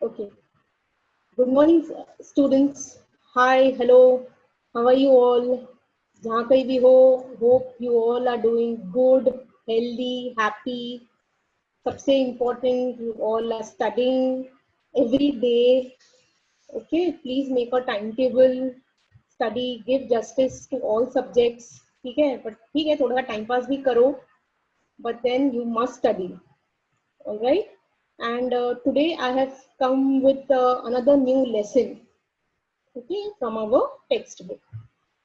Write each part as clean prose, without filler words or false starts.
Okay. Good morning, students. Hi, hello. How are you all? जहाँ कहीं भी हो, hope you all are doing good, healthy, happy. सबसे important, you all are studying every day. Okay, please make a timetable. Study, give justice to all subjects. ठीक है, but ठीक है, थोड़ा सा time pass भी करो. But then you must study. All right. And today I have come with another new lesson, okay, from our textbook.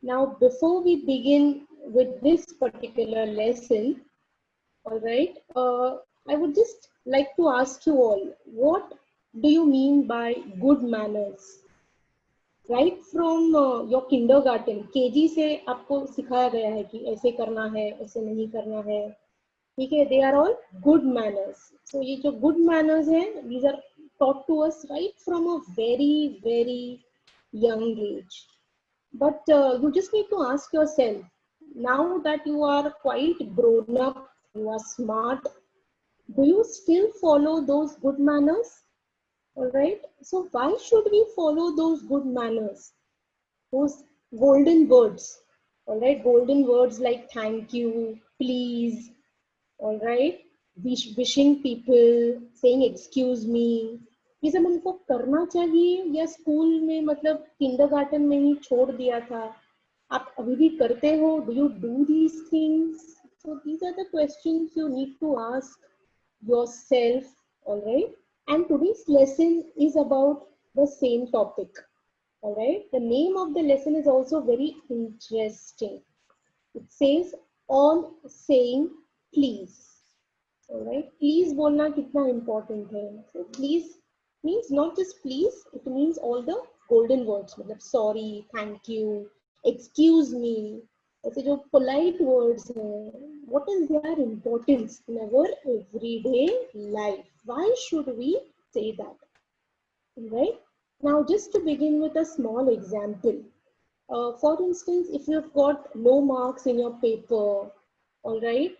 Now, before we begin with this particular lesson, all right, I would just like to ask you all, what do you mean by good manners? Right from your kindergarten, KG से आपको सिखाया गया है कि ऐसे करना है, ऐसे नहीं करना है. ठीक है, they are all good manners. So ये जो good manners हैं, these are taught to us right from a very very young age. But you just need to ask yourself, now that you are quite grown up, you are smart, do you still follow those good manners? All right. So why should we follow those good manners? Those golden words. All right. Golden words like thank you, please, all right, wishing people, saying excuse me, ये सब हमको करना चाहिए या school में मतलब kindergarten में ही छोड़ दिया था? आप अभी भी करते हो? Do you do these things? So these are the questions you need to ask yourself, all right? And today's lesson is about the same topic, all right? The name of the lesson is also very interesting. It says on saying please. Alright, please बोलना कितना important है. So please means not just please, it means all the golden words, मतलब sorry, thank you, excuse me. ऐसे जो polite words हैं, what is their importance in our everyday life? Why should we say that? Right? Now, just to begin with a small example. For instance, if you've got low marks in your paper, all right,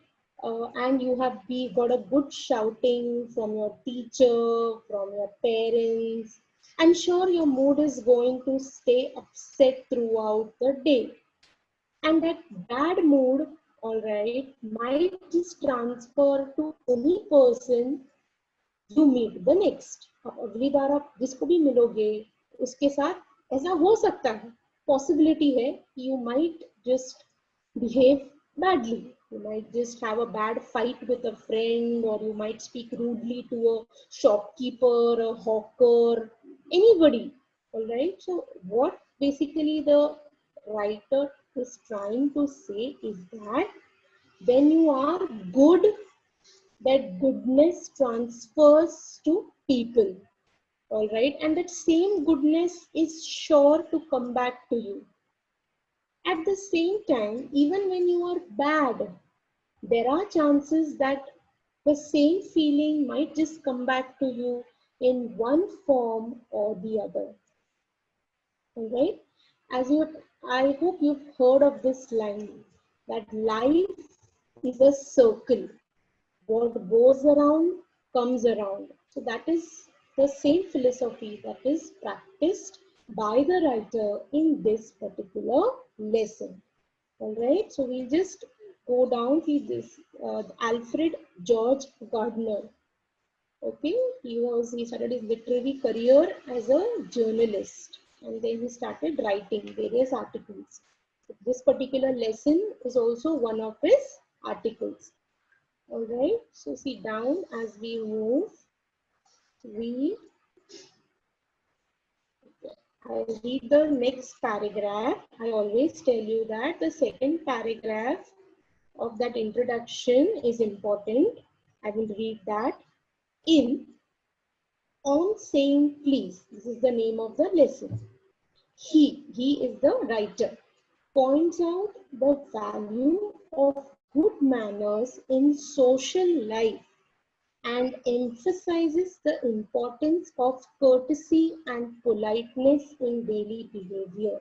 and you have got a good shouting from your teacher, from your parents, I'm sure your mood is going to stay upset throughout the day. And that bad mood, all right, might just transfer to any person you meet the next. अब अगली बार आप जिसको भी मिलोगे उसके साथ ऐसा हो सकता है, पॉसिबिलिटी है, you might just behave badly. You might just have a bad fight with a friend, or you might speak rudely to a shopkeeper, a hawker, anybody. All right. So what basically the writer is trying to say is that when you are good, that goodness transfers to people, all right, and that same goodness is sure to come back to you. At the same time, even when you are bad, there are chances that the same feeling might just come back to you in one form or the other, all right. As you, I hope you've heard of this line that life is a circle. What goes around comes around. So that is the same philosophy that is practiced by the writer in this particular lesson. All right, so we'll just go down to this Alfred George Gardner. Okay, he started his literary career as a journalist, and then he started writing various articles. This particular lesson is also one of his articles. All right, so see down as we move, we I read the next paragraph. I always tell you that the second paragraph of that introduction is important. I will read that. In On Saying Please, this is the name of the lesson. He is the writer, points out the value of good manners in social life and emphasizes the importance of courtesy and politeness in daily behavior.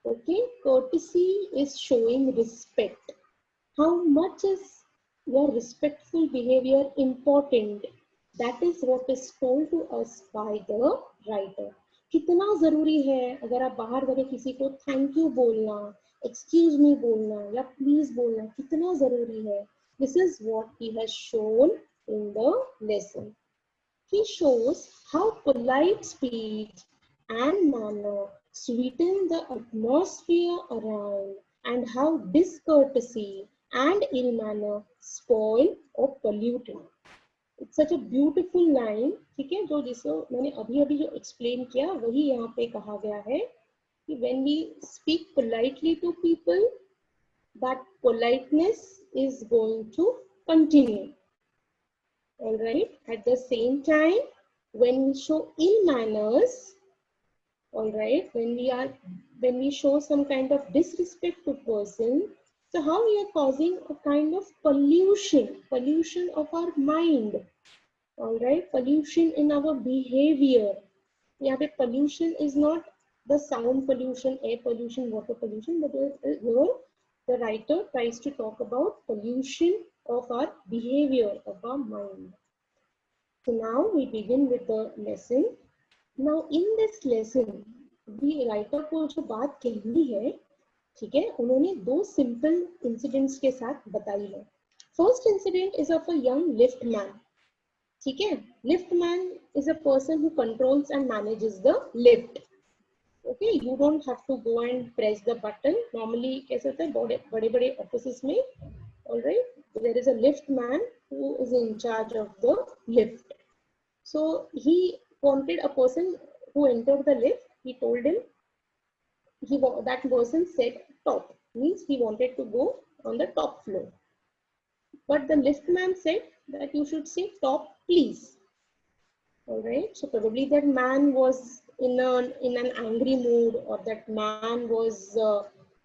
Okay, courtesy is showing respect. How much is your respectful behavior important That is what is told to us by the writer. कितना जरूरी है अगर आप बाहर जाके किसी को thank you बोलना, एक्सक्यूज मी बोलना या प्लीज बोलना कितना जरूरी है. This is what he has shown in the lesson. He shows how polite speech and manner sweeten the atmosphere around and how discourtesy and ill manner spoil or pollute it. It's such a beautiful line, ठीक है, जो जिसको मैंने अभी अभी जो explain किया वही यहाँ पे कहा गया है कि when we speak politely to people, that politeness is going to continue. All right. At the same time, when we show ill manners, all right, when we show some kind of disrespect to person, so how we are causing a kind of pollution of our mind. All right, pollution in our behavior. यहाँ पे pollution is not the sound pollution, air pollution, water pollution, but here the writer tries to talk about pollution of our behavior, of our mind. So now we begin with the lesson. Now in this lesson, the writer को जो बात कहनी है, ठीक है, उन्होंने दो simple incidents के साथ बताई है. First incident is of a young liftman. ठीक है, liftman is a person who controls and manages the lift. Okay, you don't have to go and press the button. Normally कैसे होता है बड़े-बड़े offices में, all right, there is a liftman who is in charge of the lift. So he wanted a person who entered the lift. He told him, that person said top, means he wanted to go on the top floor. But the liftman said that you should say top, please. All right. So probably that man was in an angry mood, or that man was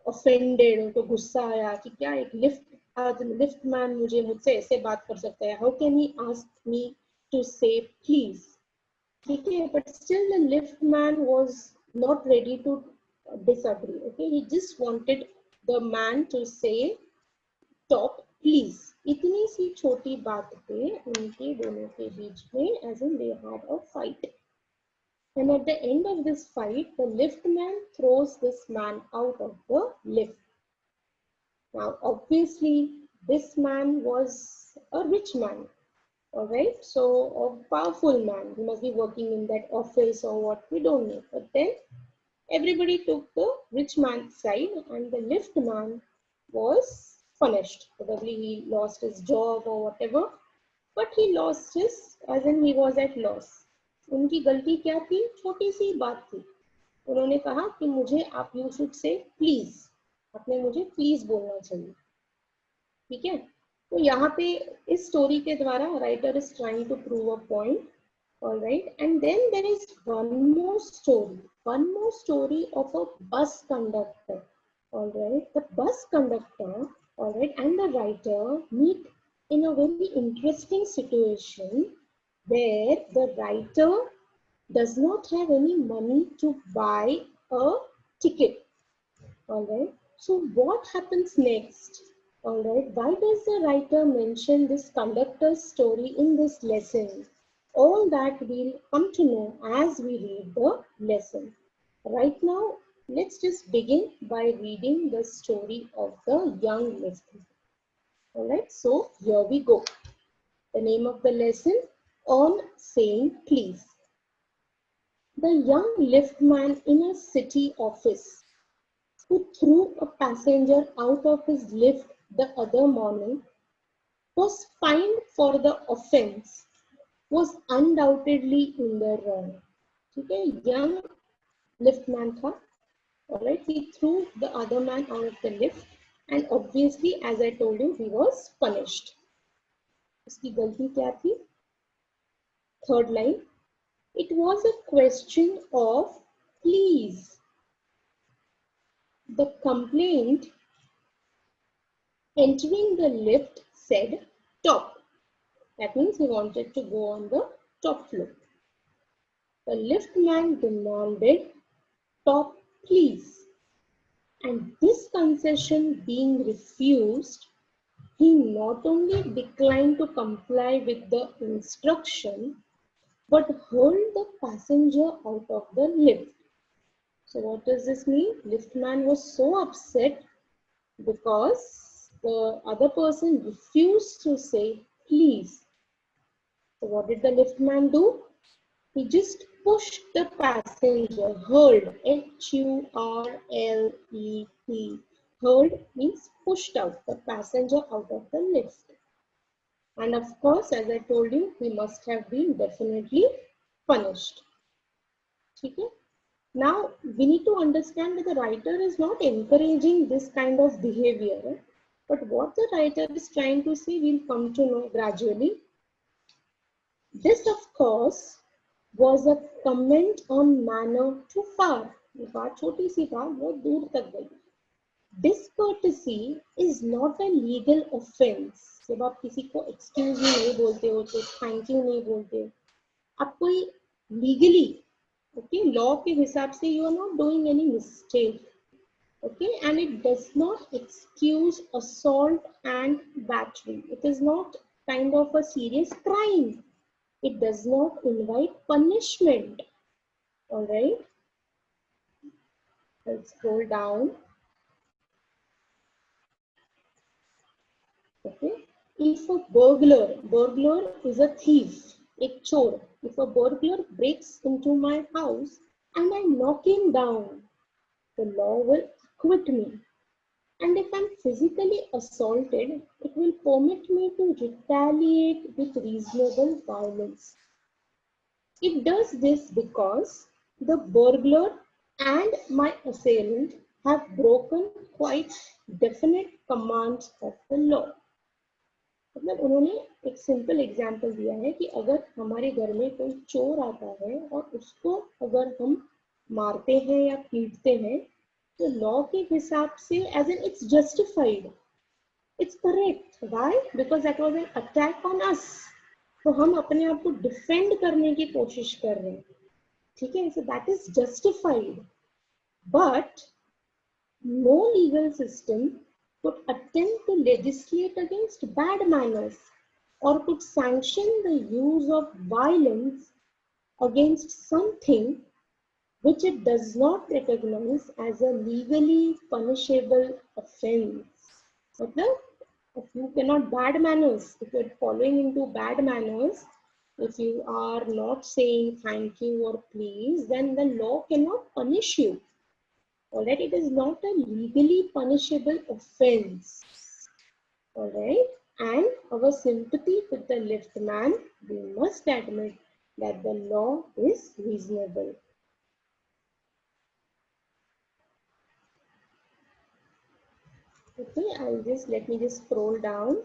offended. उनको गुस्सा आया कि क्या एक liftman मुझसे ऐसे बात कर सकता है? How can he ask me to say please? Okay, but still the liftman was not ready to disagree. Okay, he just wanted the man to say stop please. इतनी सी छोटी बात पे उनके दोनों के बीच में, as in they had a fight. And at the end of this fight, the liftman throws this man out of the lift. Now, obviously, this man was a rich man. All right, so a powerful man. He must be working in that office or what, we don't know. But then everybody took the rich man's side, and the lift man was punished. Probably he lost his job or whatever, but he lost his, as in he was at loss. उनकी गलती क्या थी? छोटी सी बात थी. उन्होंने कहा कि मुझे आप you should say please. आपने मुझे please बोलना चाहिए. ठीक है? तो यहाँ पे इस स्टोरी के द्वारा writer is trying to prove a point. All right, and then there is one more story of a bus conductor. All right, the bus conductor, all right, and the writer meet in a very interesting situation where the writer does not have any money to buy a ticket. All right, so what happens next? All right, why does the writer mention this conductor's story in this lesson? All that we'll come to know as we read the lesson. Right now, let's just begin by reading the story of the young liftman. All right, so here we go. The name of the lesson, On Saying Please. The young liftman in a city office who threw a passenger out of his lift the other morning was fined for the offense was undoubtedly in the wrong. Okay, young liftman tha. Alright, he threw the other man out of the lift, and obviously, as I told you, he was punished. Uski galti kya thi? Third line. It was a question of please. The complaint entering the lift said top. That means he wanted to go on the top floor. The liftman demanded top please. And this concession being refused, he not only declined to comply with the instruction, but hurled the passenger out of the lift. So what does this mean? Liftman was so upset because the other person refused to say please. So what did the liftman do? He just pushed the passenger, hurled, H-U-R-L-E-T. Hurled means pushed out the passenger out of the lift. And of course, as I told you, he must have been definitely punished. Okay? Now, we need to understand that the writer is not encouraging this kind of behavior, but what the writer is trying to say, we'll come to know gradually. This, of course, was a comment on manner too far. ये बात छोटी सी बात बहुत दूर तक गई. Discourtesy is not a legal offense. जब आप किसी को excuse me नहीं बोलते हो, तो thank you नहीं बोलते हो, आप कोई legally, okay, law के हिसाब से you are not doing any mistake, okay, and it does not excuse assault and battery. It is not kind of a serious crime. It does not invite punishment. All right. Let's scroll down. Okay. If a burglar is a thief, एक चोर. If a burglar breaks into my house and I knock him down, the law will acquit me. And if I'm physically assaulted, it will permit me to retaliate with reasonable violence. It does this because the burglar and my assailant have broken quite definite commands of the law. मतलब उन्होंने एक simple example दिया है कि अगर हमारे घर में कोई चोर आता है और उसको अगर हम मारते हैं या पीटते हैं, तो लॉ के हिसाब से as an it's justified, it's correct. Why? Because that was an attack on us. तो हम अपने आप को डिफेंड करने की कोशिश कर रहे हैं, ठीक है. So that is justified, but no legal system could attempt to legislate against bad manners or could sanction the use of violence against something which it does not recognize as a legally punishable offense. मतलब, if you cannot bad manners, if you're following into bad manners, if you are not saying thank you or please, then the law cannot punish you. Alright, it is not a legally punishable offense. Alright, and our sympathy with the liftman, we must admit that the law is reasonable. Okay, let me just scroll down.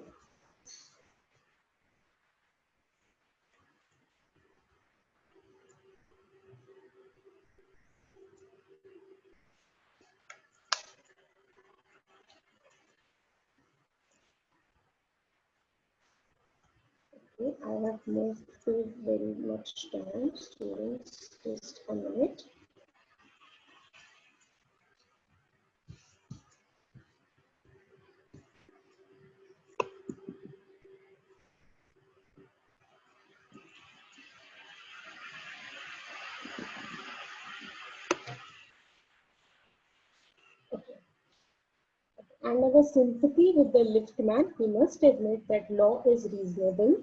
Okay, I have moved to very much time. Students, just a minute. And our sympathy with the liftman, we must admit that law is reasonable.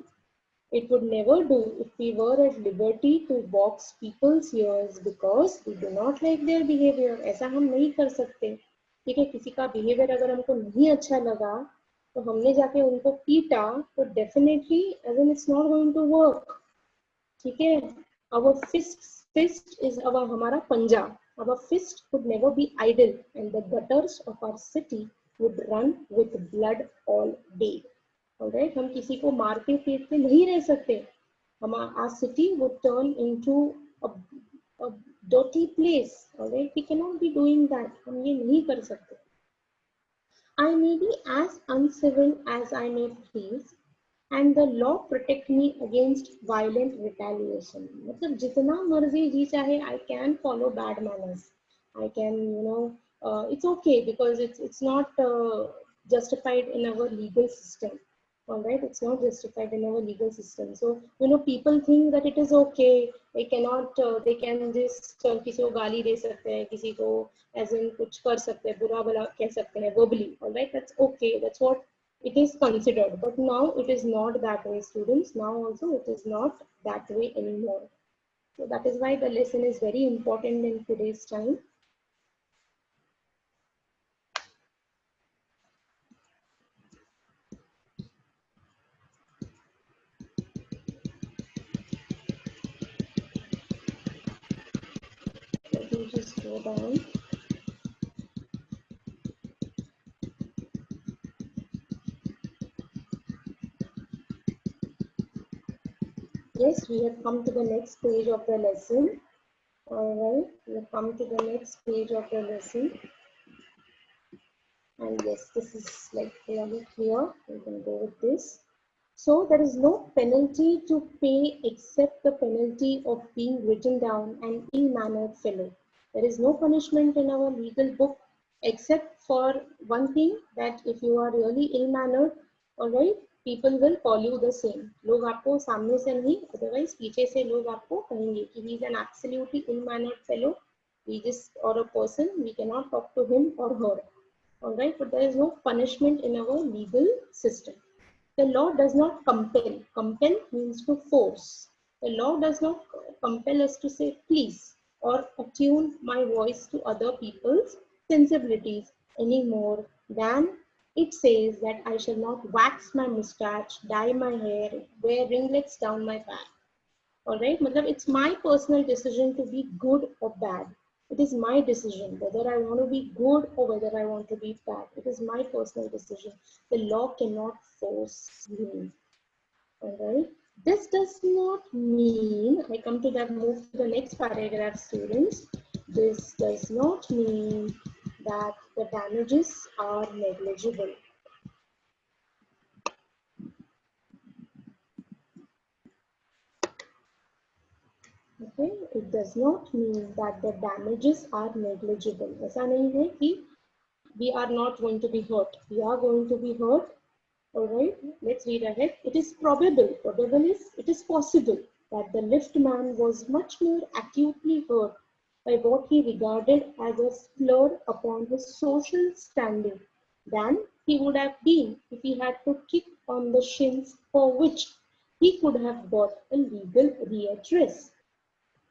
It would never do if we were at liberty to box people's ears because we do not like their behavior. ऐसा हम नहीं कर सकते. ठीक है, किसी का behavior अगर हमको नहीं अच्छा लगा, तो हमने जाके उनको पीटा, तो definitely as in it's not going to work. ठीक है, our fist is our हमारा पंजा. Our fist would never be idle, and the gutters of our city would run with blood all day. Alright, हम किसी को मारते पीटते नहीं रह सकते. Our city would turn into a dirty place. Alright, we cannot be doing that. हम ये नहीं कर सकते. I may be as uncivil as I may please, and the law protect me against violent retaliation. मतलब जितना मर्जी जी चाहे, I can follow bad manners. I can, it's okay because it's not justified in our legal system. All right, it's not justified in our legal system. So you know, people think that it is okay. They cannot. They can just किसी को गाली दे सकते हैं, किसी को as in कुछ कर सकते हैं, बुरा भला कह सकते हैं verbally. All right, that's okay. That's what it is considered. But now it is not that way, students. Now also it is not that way anymore. So that is why the lesson is very important in today's time. Let me just go down. Yes, we have come to the next page of the lesson. All right, we have come to the next page of the lesson. And yes, this is like really clear. We can go with this. So there is no penalty to pay except the penalty of being written down an ill-mannered fellow. There is no punishment in our legal book except for one thing, that if you are really ill-mannered, all right, people will call you the same. लोग आपको सामने से नहीं, otherwise पीछे से लोग आपको कहेंगे कि he is an absolutely ill-mannered fellow. He just, or a person, we cannot talk to him or her. All right, but there is no punishment in our legal system. The law does not compel. Compel means to force. The law does not compel us to say please or attune my voice to other people's sensibilities any more than it says that I shall not wax my mustache, dye my hair, wear ringlets down my back. All right, matlab it's my personal decision to be good or bad. It is my decision whether I want to be good or whether I want to be bad. It is my personal decision. The law cannot force me. All right. This does not mean, I come to that, move to the next paragraph, students. This does not mean that the damages are negligible. Okay, it does not mean that the damages are negligible. ऐसा नहीं है कि we are not going to be hurt. We are going to be hurt. All right, let's read ahead. It is probable. Probable is it is possible that the lift man was much more acutely hurt by what he regarded as a slur upon his social standing than he would have been if he had to kick on the shins for which he could have got a legal redress.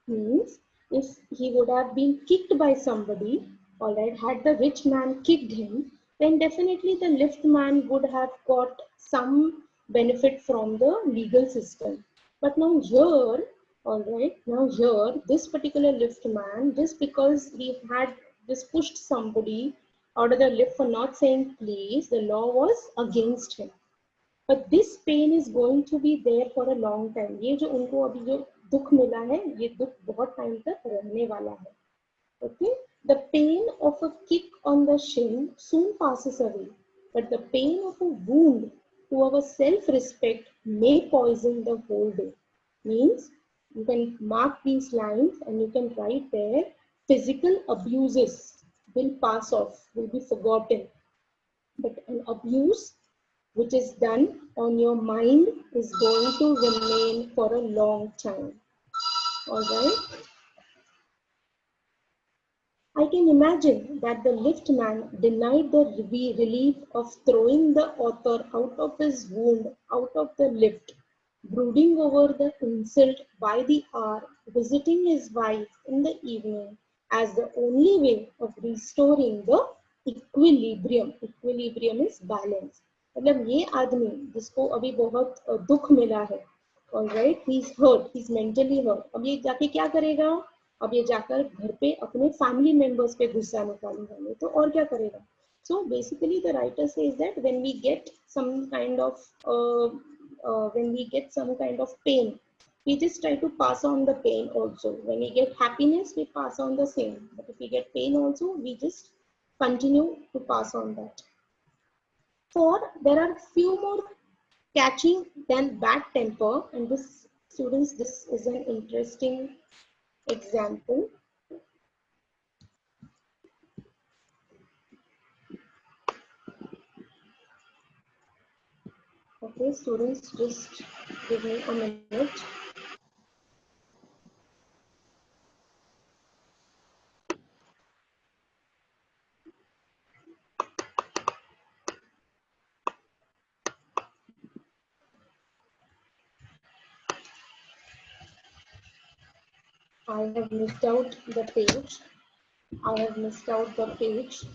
Means if he would have been kicked by somebody, all right, had the rich man kicked him, then definitely the lift man would have got some benefit from the legal system. But now here, all right, now here, this particular lift man, just because he had just pushed somebody out of the lift for not saying please, the law was against him. But this pain is going to be there for a long time. ये जो उनको अभी जो दुख मिला है, ये दुख बहुत टाइम तक रहने वाला है. Okay, the pain of a kick on the shin soon passes away, but the pain of a wound to our self-respect may poison the whole day. Means you can mark these lines and you can write there, physical abuses will pass off, will be forgotten, but an abuse which is done on your mind is going to remain for a long time. All right. I can imagine that the lift man denied the relief of throwing the author out of his wound out of the lift, brooding over the insult by the hour, visiting his wife in the evening as the only way of restoring the equilibrium. Equilibrium is balance. मतलब ये आदमी जिसको अभी बहुत दुख मिला है, all right, he's hurt, he's mentally hurt. अब ये जाके क्या करेगा? अब ये जाकर घर पे अपने फैमिली मेंबर्स पे गुस्सा निकालेगा, नहीं तो और क्या करेगा? So basically the writer says that when we get some kind of pain, we just try to pass on the pain also. When we get happiness, we pass on the same. But if we get pain also, we just continue to pass on that. For there are few more catching than bad temper, and this, students, this is an interesting example. Okay, students, just give me a minute. I have missed out the page. I have missed out the page.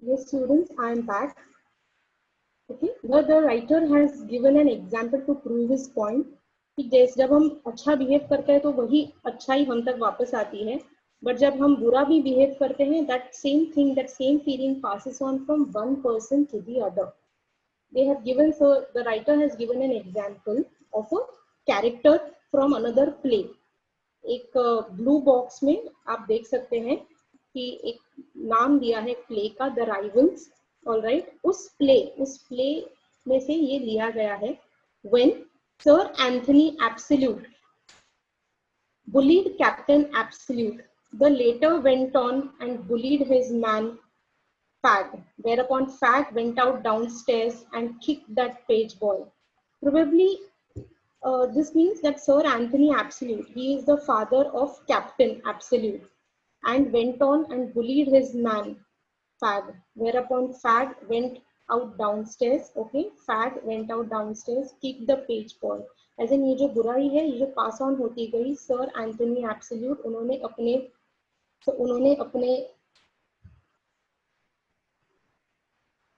Yes, students, I am back. Okay, the writer has given an example to prove his point कि जैसे जब हम अच्छा behave करते हैं तो वही अच्छाई हम तक वापस आती है, बट जब हम बुरा भी बिहेव करते हैं that same thing, that same feeling passes on from one person to the other. They have given, so the writer has given an example of a character from another play. एक blue box में आप देख सकते हैं कि एक नाम दिया है प्ले का, द राइवल्स. ऑलराइट, उस प्ले में से ये लिया गया है. When sir Anthony absolute bullied Captain Absolute, the later went on and bullied his man Fag, whereupon Fag went out downstairs and kicked that page boy. Probably this means that Sir Anthony Absolute, he is the father of Captain Absolute, and went on and bullied his man Fag, whereupon Fag went out downstairs. Okay, Fag went out downstairs, kicked the page boy. As in, ये जो बुराई है, ये जो pass on होती गई, sir Anthony absolute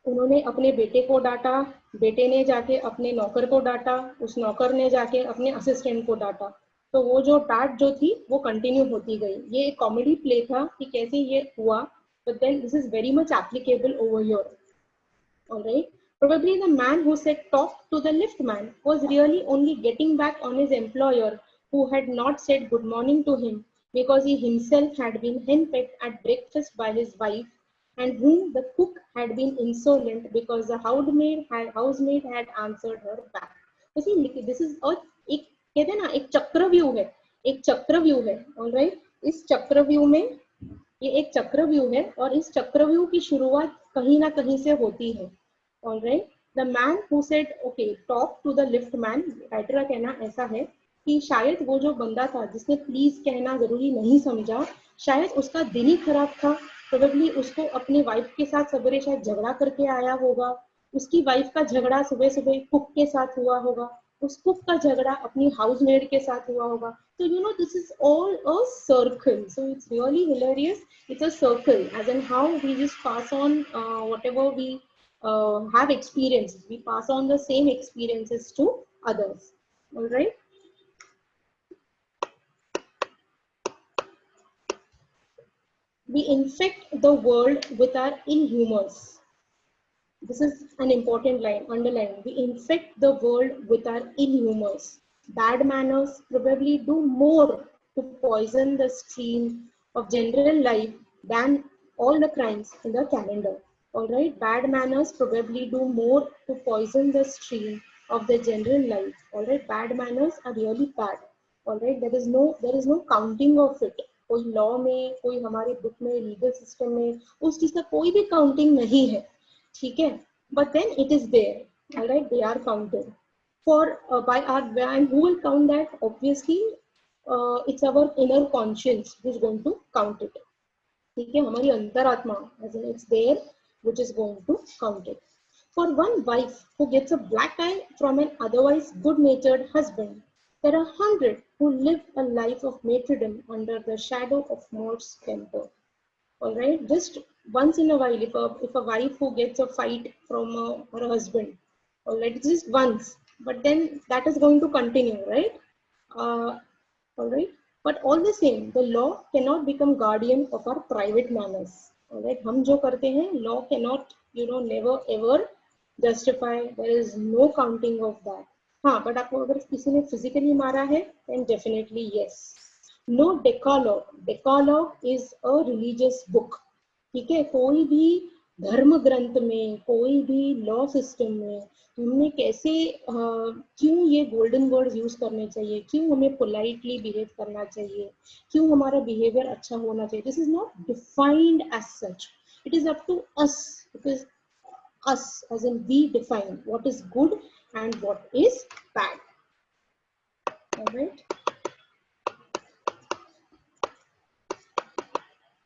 उन्होंने अपने बेटे को डांटा, बेटे ने जाके अपने नौकर को डांटा, उस नौकर ने जाके अपने असिस्टेंट को डांटा. तो वो जो डांट जो थी वो कंटिन्यू होती गई. ये एक कॉमेडी प्ले था कि कैसे ये हुआ, but then this is very much applicable over here. Alright. Probably the man who said talk to the lift man was really only getting back on his employer who had not said good morning to him because he himself had been henpecked at breakfast by his wife, and whom the cook had been insolent because the housemaid had answered her back. You see, this is a एक कहते हैं ना, एक चक्रव्यूह है, एक चक्रव्यूह है. ऑलराइट, इस चक्रव्यूह में ये एक चक्रव्यूह है और इस चक्रव्यूह की शुरुआत कहीं ना कहीं से होती है. Alright, the man who said okay talk to the lift man, writer का कहना ऐसा है कि शायद वो जो बंदा था जिसने प्लीज कहना जरूरी नहीं समझा, शायद उसका दिन ही खराब था. प्रोबेबली उसको अपनी वाइफ के साथ सवेरे शायद झगड़ा करके आया होगा, उसकी वाइफ का झगड़ा सुबह सुबह कुक के साथ हुआ होगा, उस कुक का झगड़ा अपनी हाउसमेड के साथ हुआ होगा. So you know, this is all a circle. So it's really hilarious. It's a circle, as in how we just pass on whatever we have experienced. We pass on the same experiences to others. All right. We infect the world with our ill humors. This is an important line, underline. We infect the world with our ill humors. Bad manners probably do more to poison the stream of general life than all the crimes in the calendar. All right, bad manners probably do more to poison the stream of the general life. All right, bad manners are really bad. All right, there is no counting of it. कोई law में, कोई हमारे book में, legal system में उस चीज का कोई भी काउंटिंग नहीं है, ठीक है? But then it is there. All right, they are counted for by our, and who will count that? Obviously, it's our inner conscience who is going to count it. ठीक है, हमारी अंतरात्मा, as in it's there, which is going to count it. For one wife who gets a black eye from an otherwise good-natured husband, there are 100 who live a life of martyrdom under the shadow of Morse temper. All right, just once in a while, if a wife who gets a fight from her husband, all right, it's just once, but then that is going to continue, right? Uh, all right, but all the same, the law cannot become guardian of our private manners. All right, हम जो करते हैं, law cannot, never ever justify. There is no counting of that. हाँ, but आपको अगर किसी ने physically मारा है, then definitely yes. No decalogue. Decalogue is a religious book. ठीक है, कोई भी धर्म ग्रंथ में, कोई भी लॉ सिस्टम में हमने कैसे क्यों ये गोल्डन वर्ड यूज करने चाहिए, क्यों हमें पोलाइटली बिहेव करना चाहिए, क्यों हमारा बिहेवियर अच्छा होना चाहिए, this is not defined as such. It is up to us, because us as in we define what is good and what is bad. All right,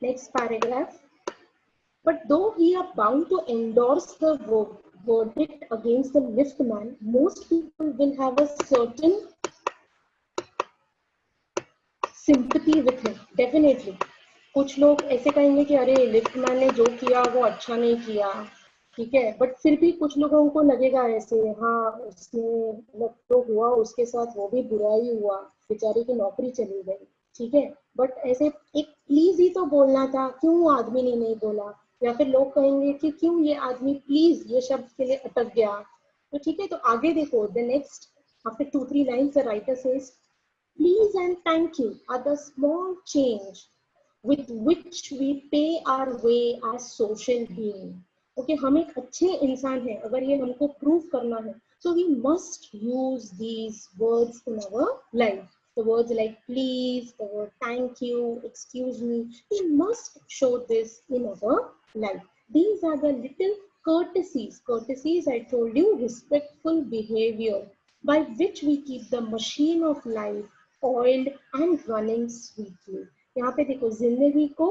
next paragraph. But though we are bound to endorse the verdict against the lift man, most people will have a certain sympathy with him. Definitely. कुछ लोग ऐसे कहेंगे कि अरे lift man ने जो किया वो अच्छा नहीं किया, ठीक है, बट फिर भी कुछ लोगों को लगेगा ऐसे, हाँ उसने मतलब जो हुआ उसके साथ वो भी बुरा ही हुआ, बेचारे की नौकरी चली गई, ठीक है, बट ऐसे एक प्लीज ही तो बोलना था, क्यों आदमी ने नहीं बोला, या फिर लोग कहेंगे कि क्यों ये आदमी प्लीज ये शब्द के लिए अटक गया. तो ठीक है, तो आगे देखो, the next after 2-3 lines the writer says, please and thank you are the small change with which we pay our way as social being. Okay, हम एक अच्छे इंसान हैं, अगर ये हमको प्रूव करना है, so we must use these words in our life. The words like please, the word thank you, excuse me, we must show this in our life. These are the little courtesies. Courtesies, I told you, respectful behavior by which we keep the machine of life oiled and running sweetly. यहाँ पे देखो, जिंदगी को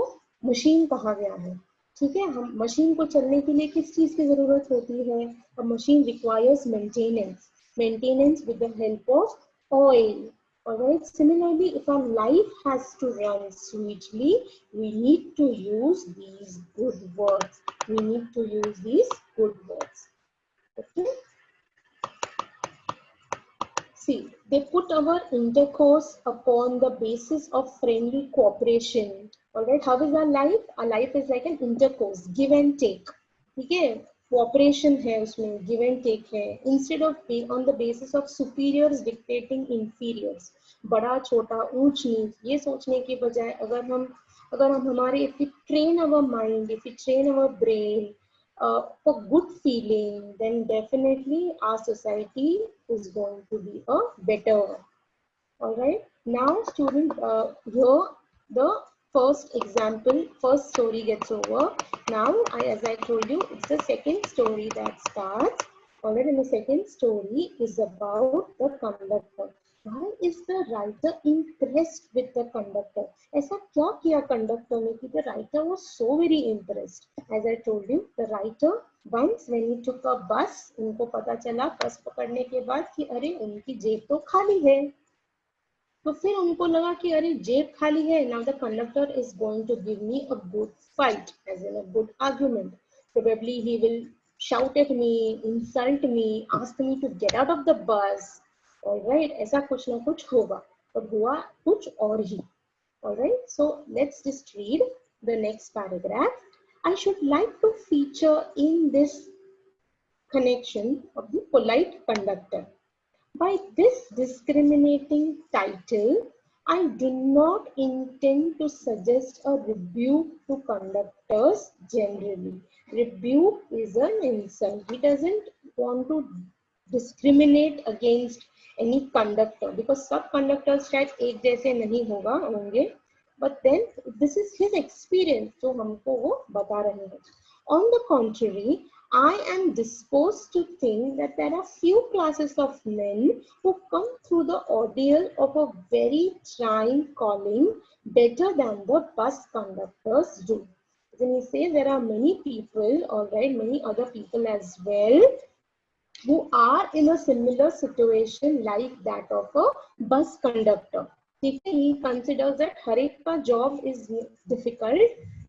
machine कहा गया है, ठीक है, हम मशीन को चलने के लिए किस चीज की जरूरत होती है, a machine requires maintenance with the help of oil. All right, similarly, if our life has to run sweetly, we need to use these good words. Okay. See, they put our intercourse upon the basis of friendly cooperation. All right, how is our life? Our life is like an intercourse, give and take. ठीक है, cooperation है उसमें, give and take है. Instead of being on the basis of superiors dictating inferiors, बड़ा छोटा ऊंच नीच ये सोचने के बजाय अगर हम हमारे, if we train our mind, if we train our brain for good feeling, then definitely our society is going to be a better one. All right. Now, student, here the first story gets over. Now, as I told you, it's the second story that starts. All right, and the second story is about the conductor. Why is the writer impressed with the conductor? ऐसा क्या किया conductor ने कि the writer was so very impressed? As I told you, the writer once when he took a bus, उनको पता चला बस पकड़ने के बाद कि अरे उनकी जेब तो खाली है, तो फिर उनको लगा कि अरे जेब खाली है, now the conductor is going to give me a good fight, as in a good argument. Probably he will shout at me, insult me, ask me to get out of the bus. All right, ऐसा कुछ ना कुछ होगा, पर हुआ कुछ और ही. All right, so let's just read the next paragraph. I should like to feature in this connection of the polite conductor. By this discriminating title, I do not intend to suggest a rebuke to conductors generally. Rebuke is an insult. He doesn't want to discriminate against any conductor because सब conductors शायद एक जैसे नहीं होंगे, but then this is his experience जो हमको वो बता रहे हैं. On the contrary, I am disposed to think that there are few classes of men who come through the ordeal of a very trying calling better than the bus conductors do. Then he says there are many people, all right, many other people as well, who are in a similar situation like that of a bus conductor. He considers that हर एक का job is difficult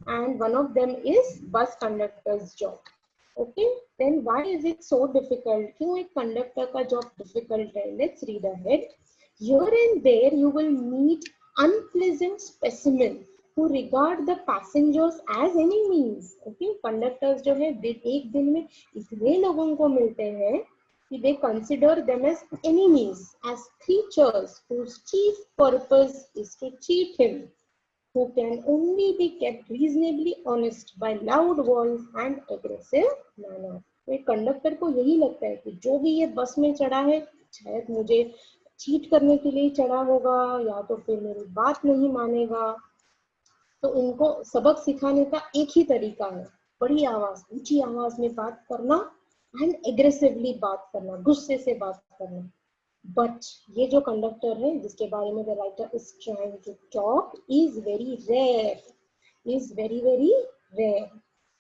and one of them is bus conductor's job. Okay, then why is it so difficult? क्यों एक conductor का job difficult है? Let's read ahead. Here and there you will meet unpleasant specimen who regard the passengers as enemies. Okay, conductors जो है एक दिन में इतने लोगों को मिलते हैं कि they consider them as enemies, as creatures whose chief purpose is to cheat him, who can only be kept reasonably honest by loud voice and aggressive manner. तो एक कंडक्टर को यही लगता है कि जो भी ये बस में चढ़ा है शायद मुझे चीट करने के लिए चढ़ा होगा या तो फिर मेरी बात नहीं मानेगा. तो इनको सबक सिखाने का एक ही तरीका है, बड़ी आवाज ऊंची आवाज में बात करना एंड एग्रेसिवली बात करना, गुस्से से बात करना. बट ये जो कंडक्टर है जिसके बारे में the writer is trying to talk is very rare, is very very rare.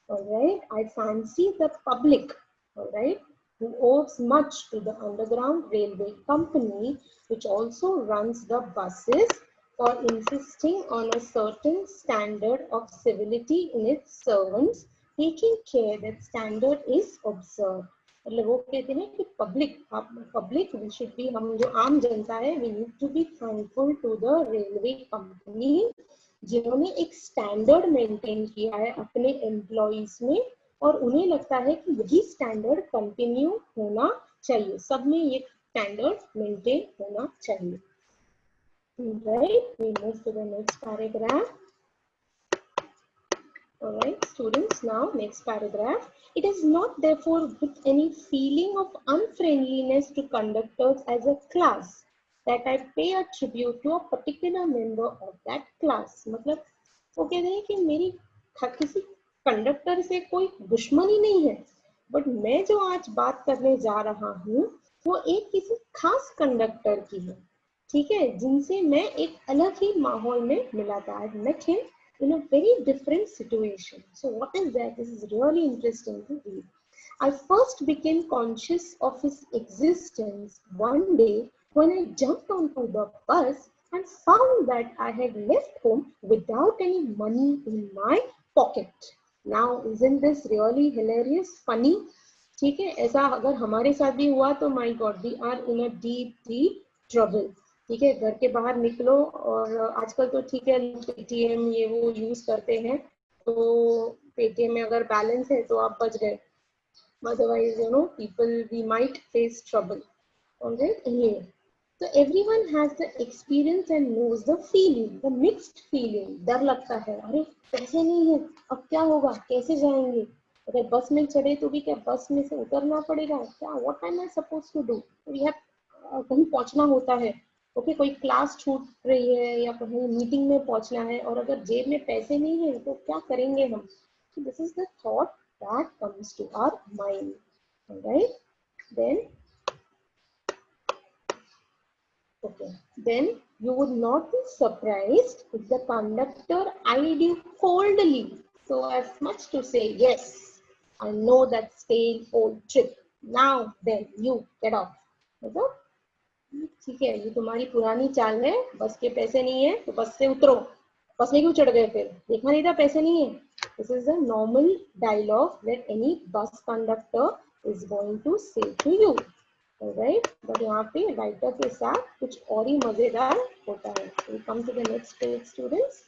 All right, I fancy the public, all right, who owes much to the underground railway company which also runs the buses for insisting on a certain standard of civility in its servants, taking care that standard is observed. मतलब वो कहते हैं कि public we should be, हम जो आम जनता है we need to be thankful to the railway company जिन्होंने एक स्टैंडर्ड मेंटेन किया है अपने एम्प्लॉइज में और उन्हें लगता है कि यही स्टैंडर्ड कंटिन्यू होना चाहिए, सब में ये स्टैंडर्ड मेंटेन होना चाहिए. Right, we move to the next paragraph. All right, students, now next paragraph. It is not therefore with any feeling of unfriendliness to conductors as a class that I pay a tribute to a particular member of that class. मतलब वो कहते हैं कि मेरी किसी conductor से कोई दुश्मनी नहीं है, बट मैं जो आज बात करने जा रहा हूँ वो एक किसी खास कंडक्टर की है, ठीक है, जिनसे मैं एक अलग ही माहौल में मिला था. I met him in a very different situation. So what is that? This is really interesting to read. I first became conscious of his existence one day when I jumped onto the bus and found that I had left home without any money in my pocket. Now, isn't this really hilarious, funny? ठीक है, ऐसा अगर हमारे साथ भी हुआ तो my god we are in a deep trouble. ठीक है, घर के बाहर निकलो और आजकल तो ठीक है पेटीएम ये वो यूज करते हैं, तो पेटीएम में अगर बैलेंस है तो आप बच गए, otherwise you know people we might face trouble. All right, anyway, so everyone has the experience and knows the feeling, the mixed feeling. डर लगता है, अरे पैसे नहीं है अब क्या होगा, कैसे जाएंगे, अगर बस में चढ़े तो भी क्या बस में से उतरना पड़ेगा क्या, what am I suppose to do, we have कहीं पहुंचना होता है, ओके कोई क्लास छूट रही है या कहीं मीटिंग में पहुंचना है और अगर जेब में पैसे नहीं है तो क्या करेंगे हम. This is the thought that comes to our mind. All right, then okay, then you would not be surprised if the conductor eyed you coldly, so as much to say, yes, I know that stale old trick, now then you get off. मतलब ठीक है, ये तुम्हारी पुरानी चाल है, बस के पैसे नहीं है तो बस से उतरो, बस में क्यों चढ़ गए फिर, देखा नहीं था पैसे नहीं है. This is the normal dialogue that any bus conductor is going to say to you. Alright, but यहाँ पे राइटर के साथ कुछ और ही मजेदार होता है. We come to the next page, students.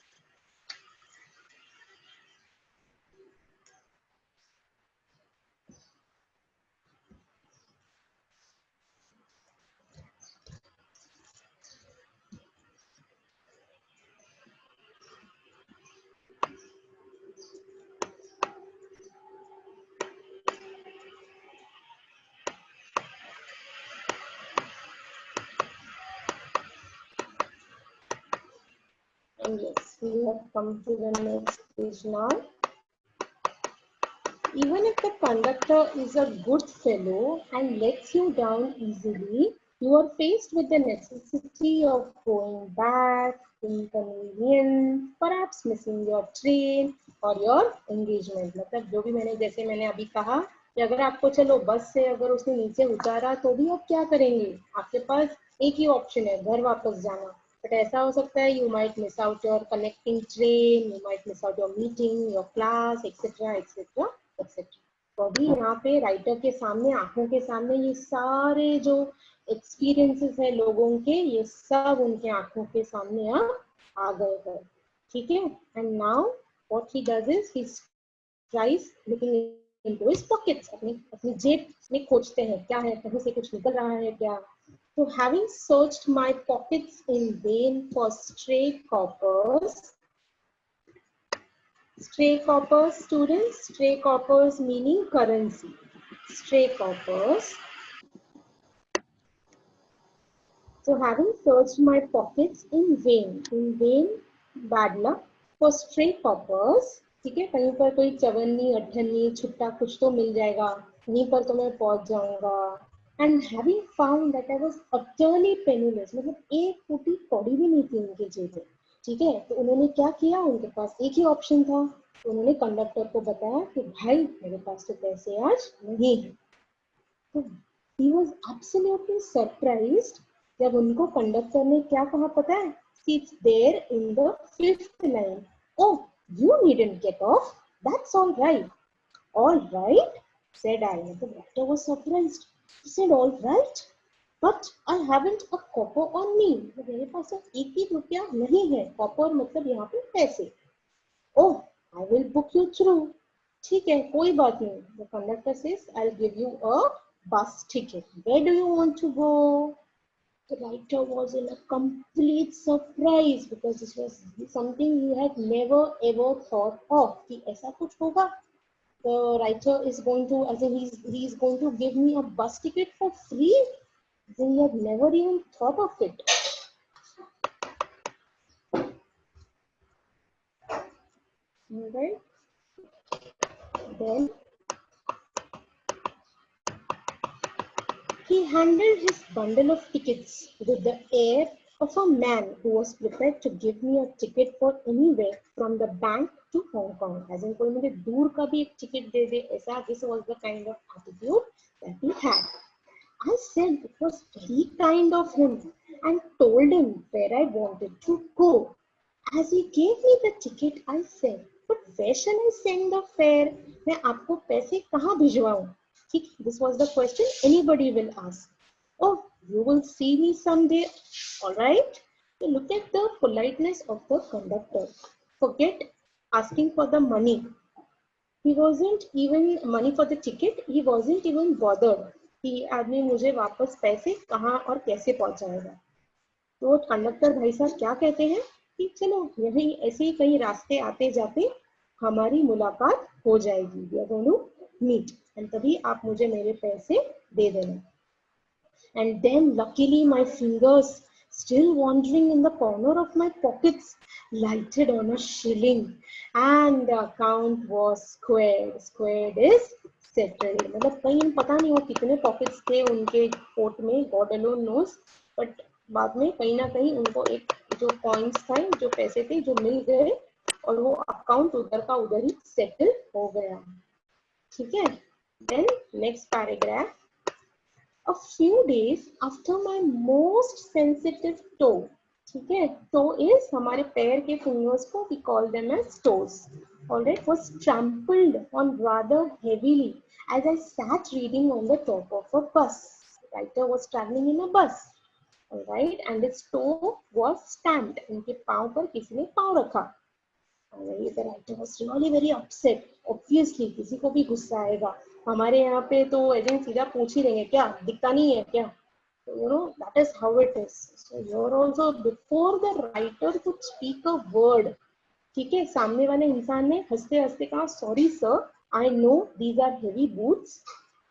Yes, we have come to the next page now. Even if the conductor is a good fellow and lets you down easily, you are faced with the necessity of going back, inconvenience, perhaps missing your train or your engagement. मतलब जो भी जैसे मैंने अभी कहा कि अगर आपको चलो बस से अगर उसने नीचे उतारा तो भी आप क्या करेंगे? आपके पास एक ही ऑप्शन है, घर वापस जाना. बट ऐसा हो सकता है you might miss out your connecting train, you might miss out your meeting, your class, etc. etc. etc. तो अभी यहाँ पे राइटर के सामने, आंखों के सामने ये सारे जो एक्सपीरियंसेस है लोगों के, ये सब उनके आंखों के सामने आ गए हैं. ठीक है. And now what he does is he tries looking into his pockets. अपनी जेब में खोजते हैं क्या है, कहीं से कुछ निकल रहा है क्या. So having searched my pockets in vain for stray coppers. Stray coppers, students. Stray coppers meaning currency. Stray coppers. So having searched my pockets in vain, bad luck, for stray coppers. ठीक है, कहीं पर कोई चवन्नी अठन्नी छुट्टा कुछ तो मिल जाएगा, कहीं पर तो मैं पहुंच जाऊंगा. And having found that I was utterly penniless, मतलब एक फूटी कौड़ी भी नहीं थी उनके जेब में. ठीक है, तो उन्होंने क्या किया, उनके पास एक ही ऑप्शन था. तो उन्होंने कंडक्टर को बताया कि भाई मेरे पास तो पैसे आज नहीं है. तो he was absolutely surprised जब उनको कंडक्टर ने क्या कहा पता है? It's there in the 5th line. Oh, you needn't get off. That's all right. All right, said I. The doctor was surprised. He said, all right, but I haven't a copper on me. मेरे पास एक ही रुपया नहीं है. Copper मतलब यहाँ पे पैसे. Oh, I will book you through. ठीक है, कोई बात नहीं. The conductor says, I'll give you a bus ticket. Where do you want to go? The writer was in a complete surprise because this was something he had never ever thought of. कि ऐसा कुछ होगा. The writer is going to, as in he's going to give me a bus ticket for free. As in he had never even thought of it. Alright. Then he handled his bundle of tickets with the air of a man who was prepared to give me a ticket for anywhere from the bank to Hong Kong. As in कोई मुझे दूर का भी एक ticket दे दे ऐसा. This was the kind of attitude that he had. I said it was very kind of him and told him where I wanted to go. As he gave me the ticket, I said, but where shall I send the fare? मैं आपको पैसे कहाँ भिजवाऊँ? ठीक, this was the question anybody will ask. Oh, you will see me someday. All right. So look at the politeness of the conductor. Forget asking for the money. He wasn't even money for the ticket. He wasn't even bothered. कि आदमी मुझे वापस पैसे कहाँ और कैसे पहुंचाएगा. तो कंडक्टर भाई साहब क्या कहते हैं कि चलो यहीं ऐसे ही कहीं रास्ते आते जाते हमारी मुलाकात हो जाएगी. We are going to meet. And तभी आप मुझे मेरे पैसे दे देना. And then luckily my fingers, still wandering in the corner of my pockets, lighted on a shilling and the account was squared. Squared is settled. मतलब कहीं पता नहीं वो कितने pockets थे उनके coat में, God alone knows. But बाद में कहीं ना कहीं उनको एक जो coins था, जो पैसे थे, जो मिल गए और वो account उधर का उधर ही settle हो गया. ठीक है. Then next paragraph. A few days after my most sensitive toe, ठीक है, toe is हमारे पैर के fingers को we call them as toes. Alright, was trampled on rather heavily as I sat reading on the top of a bus. The writer was traveling in a bus. Alright, and its toe was stamped. उनके पाँव पर किसी ने पाँव रखा. The writer was really very upset. Obviously, किसी को भी गुस्सा आएगा. हमारे यहाँ पे तो एजेंट सीधा पूछ ही रहेंगे क्या दिखता नहीं है क्या. You know, that is how it is. So you're also, before the writer could speak a word, ठीक है, सामने वाले इंसान ने हंसते हंसते कहा, sorry sir, I know these are heavy boots.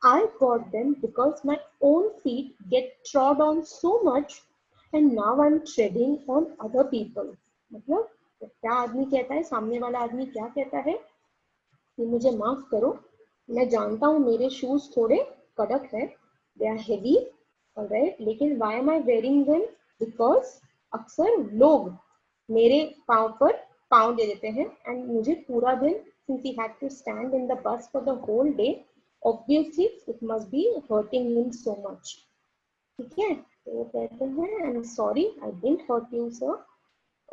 I got them because my own feet get trod on so much and now I'm treading on other people. मतलब क्या आदमी कहता है, सामने वाला आदमी क्या कहता है कि मुझे माफ करो, मैं जानता हूँ मेरे शूज थोड़े कड़क है, दे आर हेवी, ऑलराइट, लेकिन why am I wearing them, because अक्सर लोग मेरे पाँव पर पाँव दे देते हैं एंड मुझे पूरा दिन, since he had to stand in the bus for the whole day, obviously it must be hurting him so much. ठीक है, तो वो कहते हैं I am sorry, I didn't hurt you sir,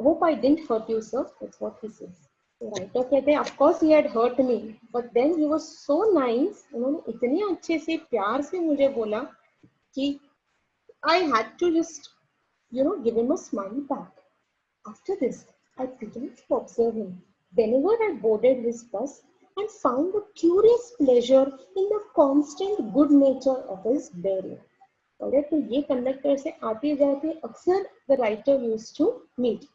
hope I didn't hurt you sir, that's what he says. तो writer कहते हैं of course he had hurt me but then he was so nice, उन्होंने इतने अच्छे से प्यार से मुझे बोला कि I had to just give him a smile back. After this, I began to observe him whenever I boarded his bus and found a curious pleasure in the constant good nature of his bearing. और तो ये conductor से आते जाते अक्सर the writer used to meet.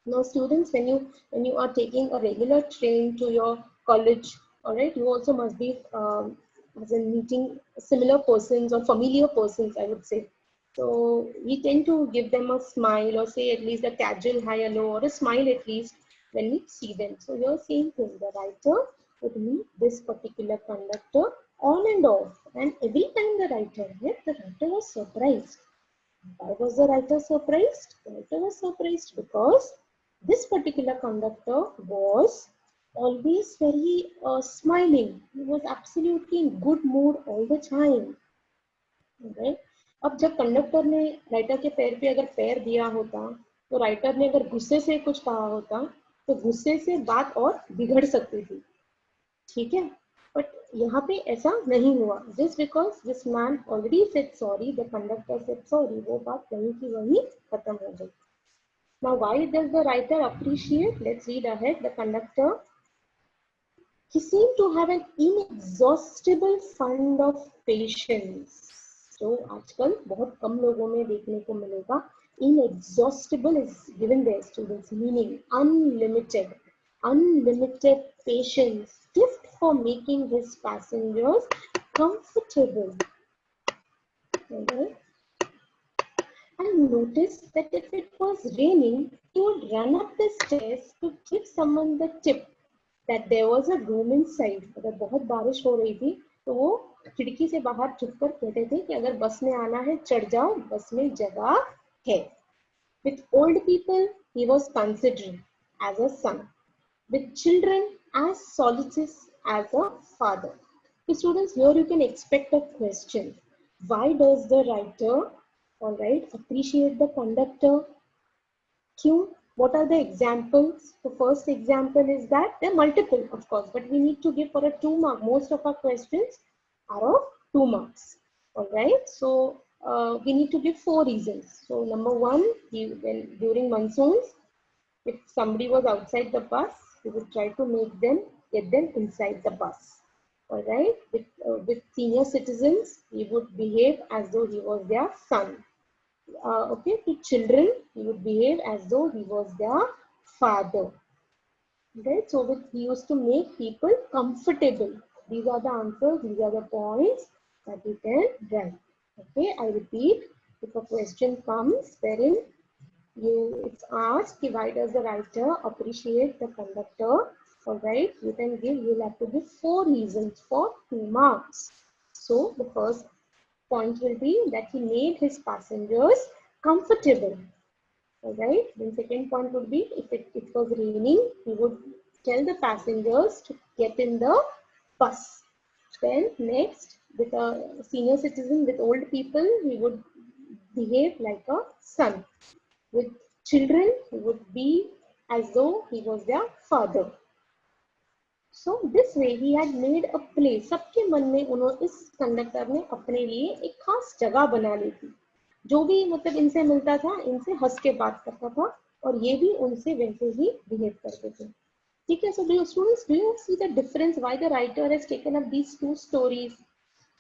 Now students, when you are taking a regular train to your college, all right, you also must be as in meeting similar persons or familiar persons, I would say. So we tend to give them a smile or say at least a casual hi hello or a smile at least when we see them. So you're same thing, the writer would meet this particular conductor on and off, and every time the writer met, the writer was surprised. Why was the writer surprised? The writer was surprised because this particular conductor was always very smiling. He was absolutely in good mood all the time. Okay? अब जब conductor ने writer के पैर पे अगर पैर दिया होता, तो राइटर ने अगर गुस्से से कुछ कहा होता, तो गुस्से से बात और बिगड़ सकती थी। ठीक है, बट यहाँ पे ऐसा नहीं हुआ। Just because this man already said sorry, the conductor said sorry, वो बात वहीं की वहीं खत्म हो गई। Now, why does the writer appreciate? Let's read ahead. The conductor, he seemed to have an inexhaustible fund of patience. जो आजकल बहुत कम लोगों में देखने को मिलेगा। Inexhaustible is given there, students, meaning unlimited, unlimited patience, gift for making his passengers comfortable. Okay. And noticed that if it was raining, he would run up the stairs to give someone the tip that there was a room inside. अगर बहुत बारिश हो रही थी तो वो खिड़की से बाहर छुपकर कहते थे कि अगर बस में आना है चढ़ जाओ, बस में जगह है. With old people, he was considered as a son. With children, as solicitous as a father. So students, here you can expect a question. Why does the writer, all right, appreciate the conductor? Q. What are the examples? The first example is that there are multiple, of course, but we need to give for a 2 mark. Most of our questions are of 2 marks. All right. So we need to give 4 reasons. So number 1, during monsoons, if somebody was outside the bus, he would try to get them inside the bus. All right. With senior citizens, he would behave as though he was their son. Okay, to children, he would behave as though he was their father. Right, so he used to make people comfortable. These are the answers, these are the points that you can write. Okay, I repeat, if a question comes wherein it's asked, why does the writer appreciate the conductor? All right, you'll have to give 4 reasons for 2 marks. So the first point will be that he made his passengers comfortable. All right. Then second point would be if it was raining, he would tell the passengers to get in the bus. Then next, with a senior citizen, with old people, he would behave like a son. With children, he would be as though he was their father. So this way he had made a place. सबके मन में उन्होंने इस conductor ने अपने लिए एक खास जगह बना ली थी. जो भी मतलब इनसे मिलता था, इनसे हंस के बात करता था और ये भी उनसे वैसे ही बिहेव करते थे. ठीक है. So students, do you see the difference why the writer has taken up these 2 stories?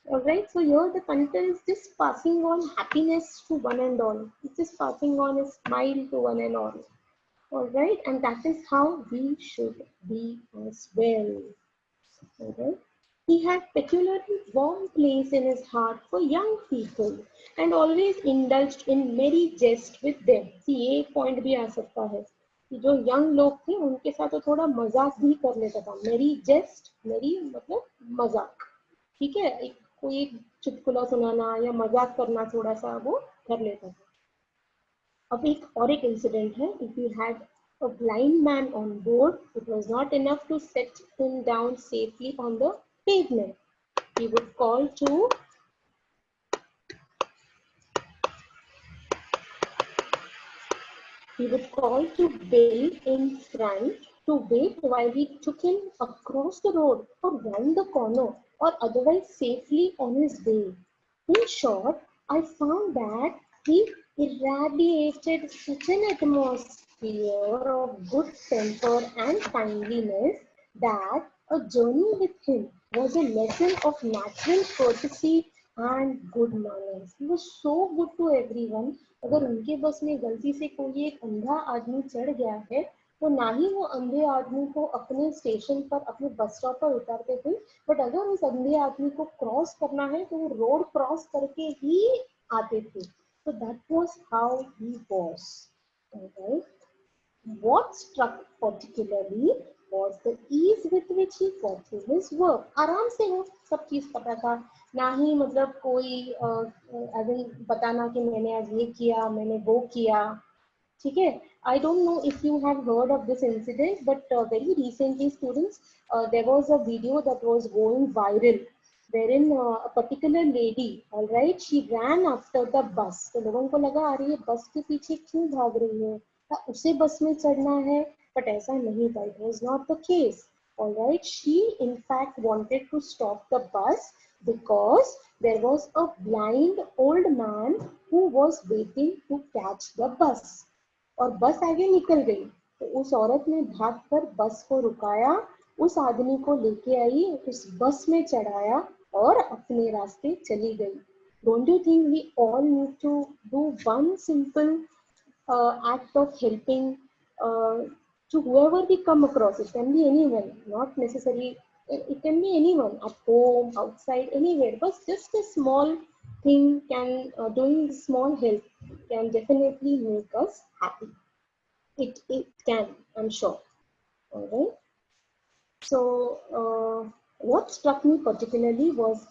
All right. So here the conductor is just passing on happiness to one and all. It's just passing on a smile to one and all. All right, and that is how we should be as well. All right. He had peculiarly warm place in his heart for young people and always indulged in merry jest with them. See, एक point भी आ सकता है. कि जो young लोग थे उनके साथ तो थोड़ा मजाक भी कर लेता था, मेरी जेस्ट, मेरी मतलब मजाक, ठीक है, कोई एक चुटकुला सुनाना या मजाक करना थोड़ा सा वो कर लेता था। अब एक और एक इंसिडेंट है, if you had a blind man on board, it was not enough to set him down safely on the pavement. He would call to Bill in front to wait while he took him across the road or round the corner or otherwise safely on his way. In short, I found that he irradiated such an atmosphere of good temper and kindliness that a journey with him was a lesson of natural courtesy and good manners. He was so good to everyone. अगर उनके बस में गलती से कोई एक अंधा आदमी चढ़ गया है तो ना ही वो अंधे आदमी को अपने स्टेशन पर, अपने बस स्टॉप पर उतारते थे, बट अगर उस अंधे आदमी को क्रॉस करना है तो वो रोड क्रॉस करके ही आते थे. So that was how he was. Okay. What struck particularly was the ease with which he got through his work. आराम से वो सब चीज पता था, ना ही मतलब कोई बताना कि मैंने आज ये किया, मैंने वो किया, ठीक है. I don't know if you have heard of this incident, but very recently, students, there was a video that was going viral, wherein a particular lady, all right, she ran after the bus. तो लोगों को लगा अरे ये बस के पीछे क्यों भाग रही है, उसे बस में चढ़ना है, बट ऐसा नहीं था. It was not the case. All right, she in fact wanted to stop the bus because there was a blind old man who was waiting to catch the bus. और बस आगे निकल गई तो उस औरत ने भागकर बस को रुकाया, उस आदमी को लेके आई, उस बस में चढ़ाया और अपने रास्ते चली गई. Don't you think we all need to do one simple act of helping to whoever we come across? It can be anyone, not necessarily, it can be anyone at home, outside, anywhere, but just a small thing can, doing small help can definitely make us happy. It can, I'm sure. All right. So what struck me particularly was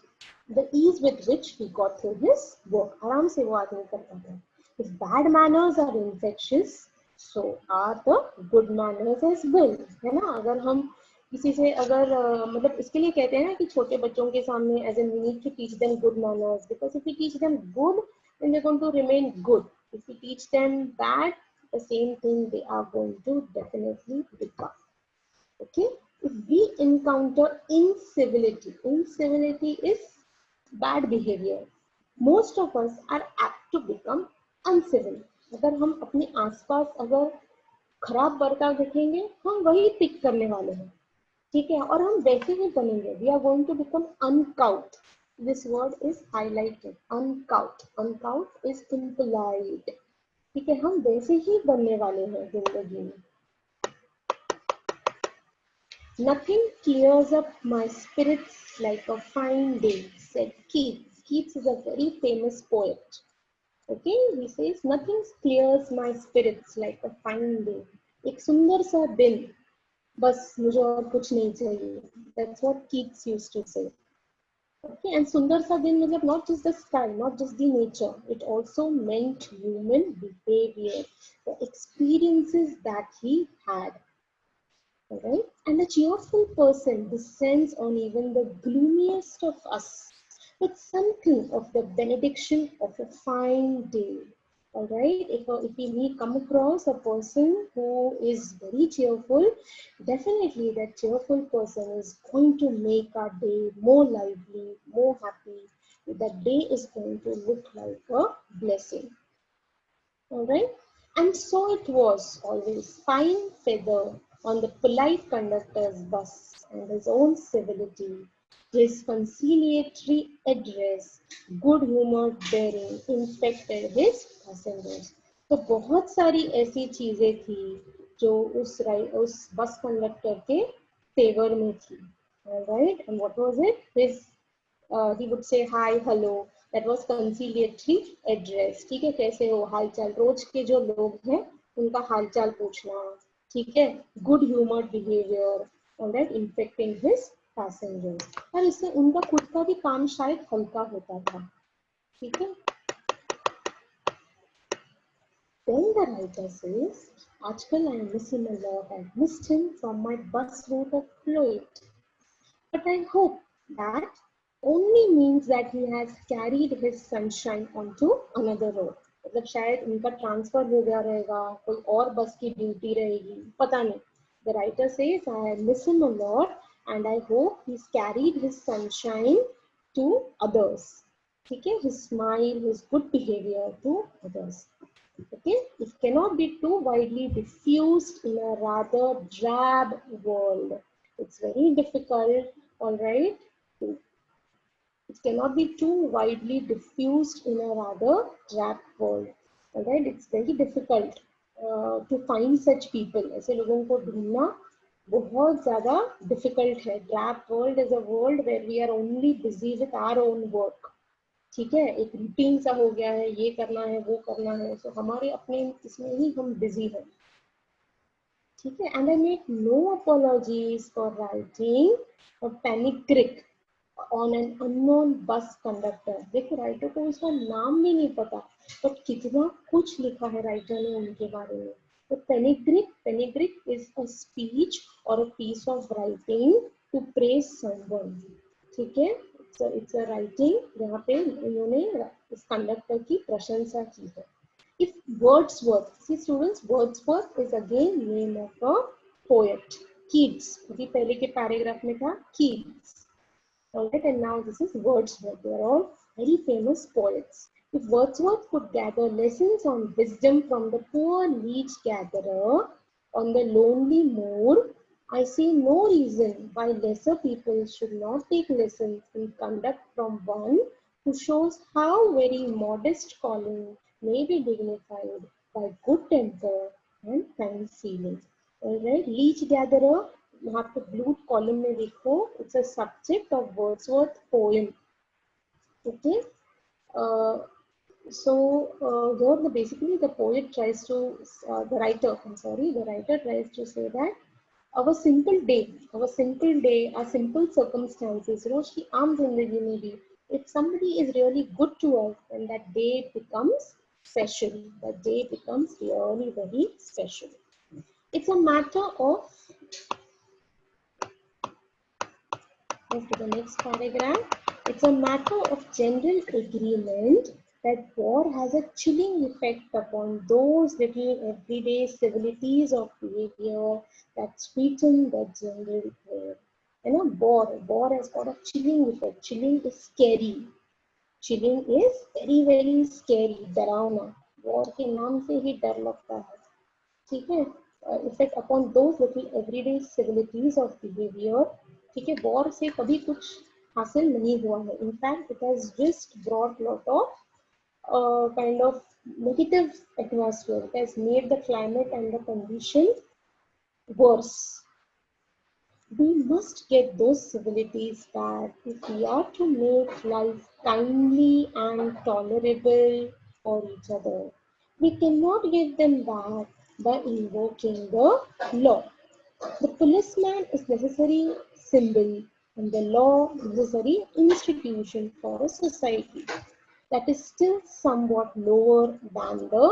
the ease with which he got through his work. आराम से वो आदमी करता था. If bad manners are infectious, so are the good manners as well. है ना. अगर हम किसी से अगर मतलब इसके लिए कहते हैं ना कि छोटे बच्चों के सामने as in we need to teach them good manners, because if we teach them good, then they're going to remain good. If we teach them bad, the same thing they are going to definitely become. Okay. If we encounter incivility, incivility is bad behavior. Most of us are apt to become uncivil. अगर हम अपने आसपास अगर खराब बर्ताव देखेंगे हम वही पिक करने वाले हैं, ठीक है, और हम वैसे ही बनेंगे. We are going to become uncouth. This word is highlighted. Uncouth. Uncouth is impolite. ठीक है, हम वैसे ही बनने वाले हैं जिंदगी में. Nothing clears up my spirits like a fine day, said Keats. Keats is a very famous poet. Okay, he says, nothing clears my spirits like a fine day. एक सुंदर सा दिन, बस मुझे और कुछ नहीं चाहिए. That's what Keats used to say. Okay, and सुंदर सा दिन मतलब not just the sky, not just the nature. It also meant human behavior, the experiences that he had. Alright, and a cheerful person descends on even the gloomiest of us with something of the benediction of a fine day. Alright, if we come across a person who is very cheerful, definitely that cheerful person is going to make our day more lively, more happy. That day is going to look like a blessing. Alright, and so it was always fine feather on the polite conductor's bus, and his own civility, his conciliatory address, good humored bearing infected his passengers. तो बहुत सारी ऐसी चीजें थी जो उस bus conductor के favour में थी. Alright, and what was it? He would say hi, hello. That was conciliatory address. ठीक है, कैसे हो, हालचाल, रोज के जो लोग हैं उनका हालचाल पूछना. ठीक है, good humoured behaviour, alright, infecting his passengers. और इससे उनका खुद का भी काम शायद हल्का होता था, ठीक है। Then the writer says, आजकल I miss him a lot. I missed him from my bus route of flight. But I hope that only means that he has carried his sunshine onto another road. मतलब शायद उनका transfer हो गया रहेगा, कोई और बस की ड्यूटी रहेगी, पता नहीं. The writer says, I miss him a lot and I hope he's carried his sunshine to others. ठीक है, his smile, his good behavior to others. Okay, it cannot be too widely diffused in a rather drab world. It's very difficult, all right. It cannot be too widely diffused in a rather drab world. All right, it's very difficult to find such people. ऐसे लोगों को ढूंढना बहुत ज़्यादा difficult है. Drab world is a world where we are only busy with our own work. ठीक है, एक रूटीन सा हो गया है, ये करना है, वो करना है, तो हमारे अपने इसमें ही हम बिजी हैं. ठीक है, and I make no apologies for writing और panegyric on an unknown bus conductor. देखो, राइटर को उसका नाम भी नहीं पता, बट कितना कुछ लिखा है राइटर ने उनके बारे में. तो पेनिग्रिक इज अ स्पीच और a piece of writing to praise someone. ठीक है, इट्स अ राइटिंग जहाँ पे उन्होंने इस कंडक्टर की प्रशंसा की है. If Wordsworth, see students, Wordsworth is again name of a poet. Keats, अभी पहले के पैराग्राफ में था Keats. Alright, and now this is Wordsworth. They are all very famous poets. If Wordsworth could gather lessons on wisdom from the poor leech gatherer on the lonely moor, I see no reason why lesser people should not take lessons in conduct from one who shows how very modest calling may be dignified by good temper and kind feeling. Alright, leech gatherer, यहाँ पे blue column में देखो, it's a subject of Wordsworth poem. Okay, here basically the poet tries to, the writer tries to say that our simple day, our simple circumstances, रोज की आम जिंदगी में भी, if somebody is really good to us, then that day becomes special. That day becomes really very special. It's a matter of, let's do the next paragraph. It's a matter of general agreement that war has a chilling effect upon those little everyday civilities of behavior that sweeten the general air. You know, war has got a chilling effect. Chilling is scary. Chilling is very very scary. डरावना. War के नाम से ही डर लगता है. ठीक है, effect upon those little everyday civilities of behavior. ठीक है, वॉर से कभी कुछ हासिल नहीं हुआ है. In fact it has just brought lot of kind of negative atmosphere. It has made the climate and the condition worse. We must get those civilities back if we are to make life kindly and tolerable for each other. We cannot get them back by invoking the law. The policeman is necessary symbol and the law necessary institution for a society that is still somewhat lower than the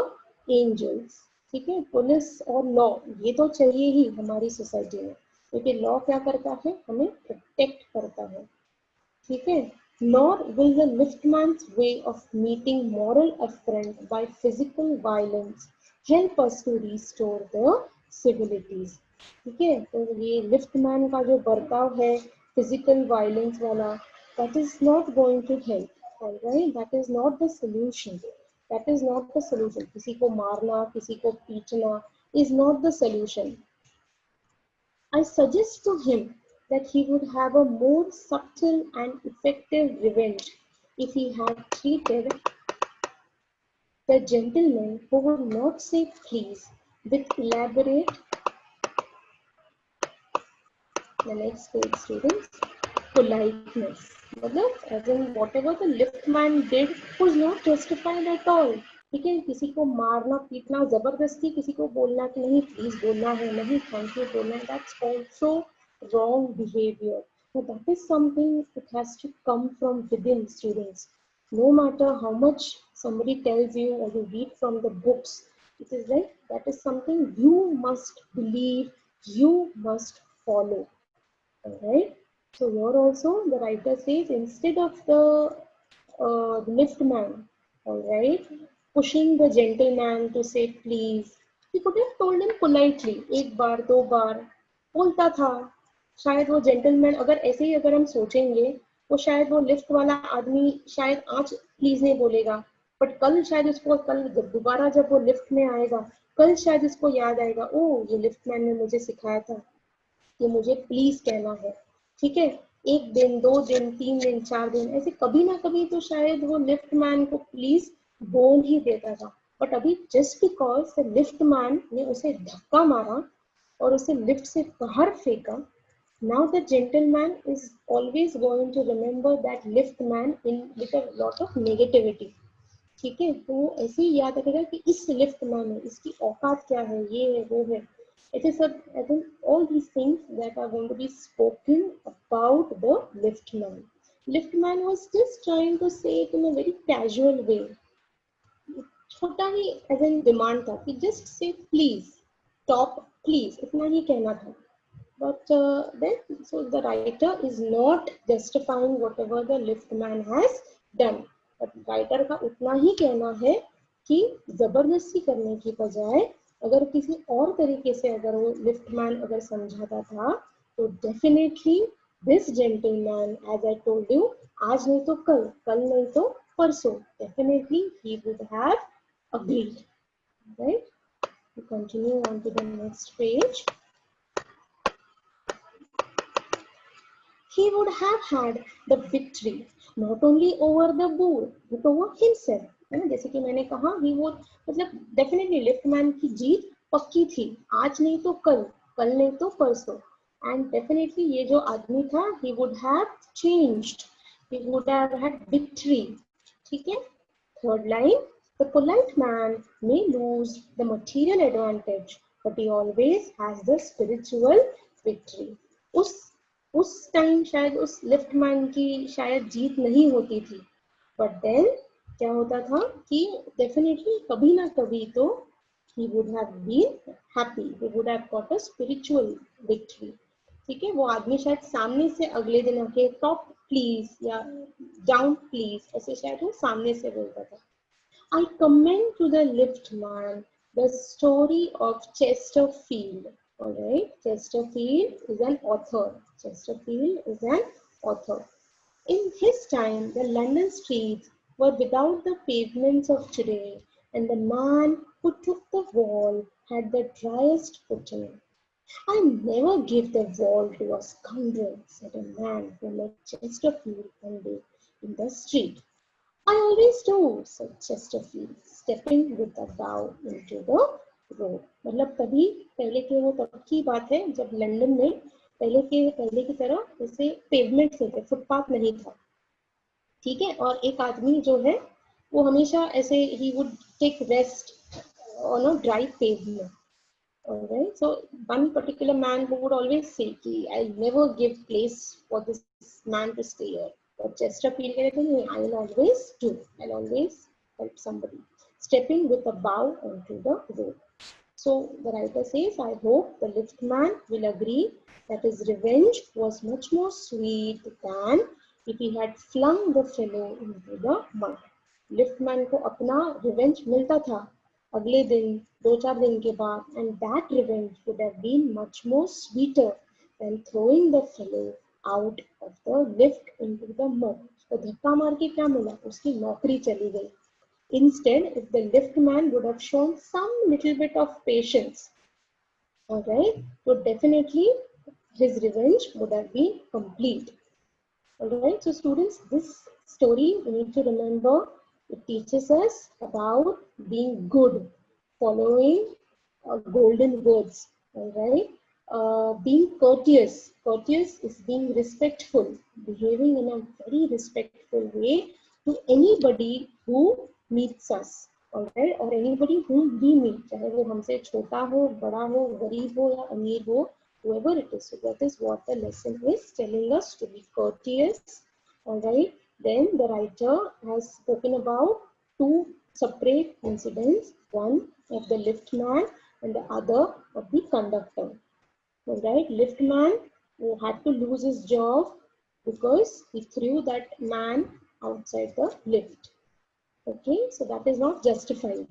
angels. ठीक है, police और law ये तो चाहिए ही हमारी society में, क्योंकि law क्या करता है, हमें प्रोटेक्ट करता है. ठीक है, nor will the liftman's way of meeting moral affront by physical violence help us to restore the civilities. ठीक है, तो ये लिफ्टमैन का जो बर्ताव है फिजिकल वायलेंस वाला, that is not going to help. Alright, that is not the solution. That is not the solution. किसी को मारना, किसी को पीटना is not the solution. I suggest to him that he would have a more subtle and effective revenge if he had treated the gentleman who would not say please with elaborate, the next page students, politeness. मतलब as in whatever the liftman did was not justified at all. ठीक है, किसी को मारना पीटना, जबरदस्ती किसी को बोलना कि नहीं प्लीज बोलना है, नहीं थैंक यू बोलना है, that's also wrong behavior. So that is something it has to come from within students. No matter how much somebody tells you or you read from the books, it is like that is something you must believe, you must follow. Alright. So here also the writer says instead of the lift man, alright, pushing the gentleman to say please, he could have told him politely, एक बार दो बार बोलता था. शायद वो gentleman, अगर ऐसे ही अगर हम सोचेंगे तो शायद वो लिफ्ट वाला आदमी शायद आज प्लीज नहीं बोलेगा, बट कल शायद उसको, कल दोबारा जब वो लिफ्ट में आएगा, कल शायद उसको याद आएगा, ओ ये लिफ्ट मैन ने मुझे सिखाया था कि मुझे प्लीज कहना है. ठीक है, एक दिन, 2 दिन, 3 दिन, 4 दिन, ऐसे कभी ना कभी तो शायद वो लिफ्ट मैन को प्लीज बोल ही देता था. बट अभी just because the lift man ने उसे धक्का मारा और उसे लिफ्ट से बाहर फेंका, now the gentleman is always going to remember that lift man in with a lot of negativity. ठीक है, तो वो ऐसे ही याद रखेगा कि इस लिफ्ट मैन में इसकी औकात क्या है, ये है वो है. It is a, I think all these things that are going to be spoken about the lift man. Lift man was just trying to say it in a very casual way. छोटा ही as an demand था कि just say please stop please, इतना ही कहना था. But then, so the writer is not justifying whatever the lift man has done. But writer का उतना ही कहना है कि जबरदस्ती करने की बजाय अगर किसी और तरीके से अगर वो लिफ्ट मैन अगर समझाता था तो definitely this gentleman, as I told you, आज नहीं तो कल, कल नहीं तो परसों, definitely he would have agreed. Right? We continue on to the next page. He would have had the victory not only over the bull but over himself. है ना, जैसे कि मैंने कहा he would, मतलब डेफिनेटली लिफ्ट मैन की जीत पक्की थी, आज नहीं तो कल, कल नहीं तो परसों. एंड डेफिनेटली ये जो आदमी था he would have changed, he would have had victory. ठीक है. Third line, the polite man may lose the material advantage but he always has the spiritual victory. उस टाइम शायद उस लिफ्ट मैन की शायद जीत नहीं होती थी, बट देन क्या होता था कि डेफिनेटली कभी ना कभी तो he would have been happy, he would have got a spiritual victory. ठीक है, वो आदमी शायद सामने से अगले दिन आके टॉप प्लीज या डाउन प्लीज ऐसे शायद वो सामने से बोलता था. I commend to the lift man the story of Chesterfield. Alright, Chesterfield is an author. Chesterfield is an author. In his time, the London streets were without the pavements of today, and the man who took the wall had the driest footing. I never give the wall to a scoundrel, said a man who met Chesterfield one day in the street. I always do, said Chesterfield, stepping with a bow into the road. मतलब तभी पहले के वो तब की बात है जब लंदन में पहले की तरह जैसे पेवमेंट थे, फुटपाथ नहीं था. ठीक है, और एक आदमी जो है वो हमेशा ऐसे he would take rest on a dry pavement. Alright, so one particular man who would always say कि I never give place for this man to stay here. But Chesterfield कहते हैं I'll always do, I'll always help somebody, stepping with a bow onto the road. So the writer says, I hope the lift man will agree that his revenge was much more sweet than if he had flung the fellow into the mud. Lift man को अपना revenge मिलता था अगले दिन, 2-4 दिन के बाद, and that revenge would have been much more sweeter than throwing the fellow out of the lift into the mud. तो धक्का मार के क्या मिला, उसकी नौकरी चली गई. Instead, if the lift man would have shown some little bit of patience, alright, so definitely his revenge would have been complete. Alright, so students, this story we need to remember, it teaches us about being good, following golden words. Alright, being courteous. Courteous is being respectful, behaving in a very respectful way to anybody who meets us. alright, or anybody whom we meet, चाहे वो हमसे छोटा हो, बड़ा हो, गरीब हो या अमीर हो, whoever it is. So that is what the lesson is telling us, to be courteous. Alright, then the writer has spoken about two separate incidents, one of the lift man and the other of the conductor. Alright, lift man who had to lose his job because he threw that man outside the lift. Okay, so that is not justified.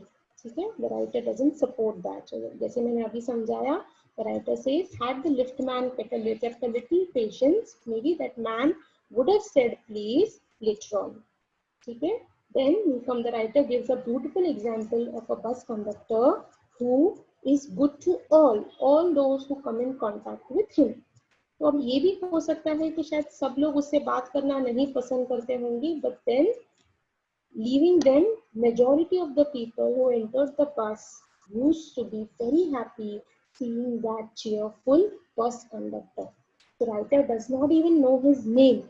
Okay, the writer doesn't support that. So, जैसे मैंने अभी समझाया, the writer says, had the lift man kept a little patience, maybe that man would have said please later on. Okay, then from the writer gives a beautiful example of a bus conductor who is good to all those who come in contact with him. तो अब ये भी हो सकता है कि शायद सब लोग उससे बात करना नहीं पसंद करते होंगे, but then leaving them, majority of the people who entered the bus used to be very happy seeing that cheerful bus conductor. The writer does not even know his name.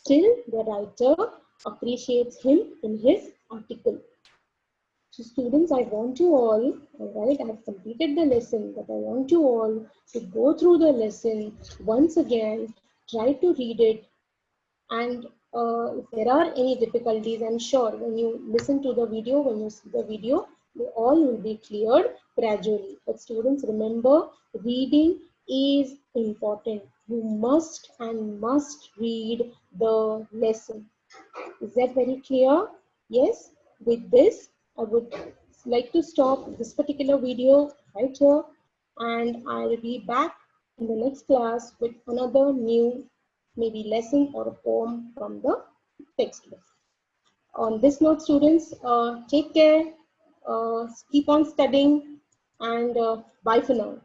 Still, the writer appreciates him in his article. So students, I want you all right, I have completed the lesson, but I want you all to go through the lesson once again, try to read it, and if there are any difficulties, I'm sure when you listen to the video, when you see the video, they all will be cleared gradually. But students, remember, reading is important. You must and must read the lesson. Is that very clear? Yes. With this, I would like to stop this particular video right here, and I'll be back in the next class with another new maybe lesson or a poem from the textbook. On this note, students, take care, keep on studying, and bye for now.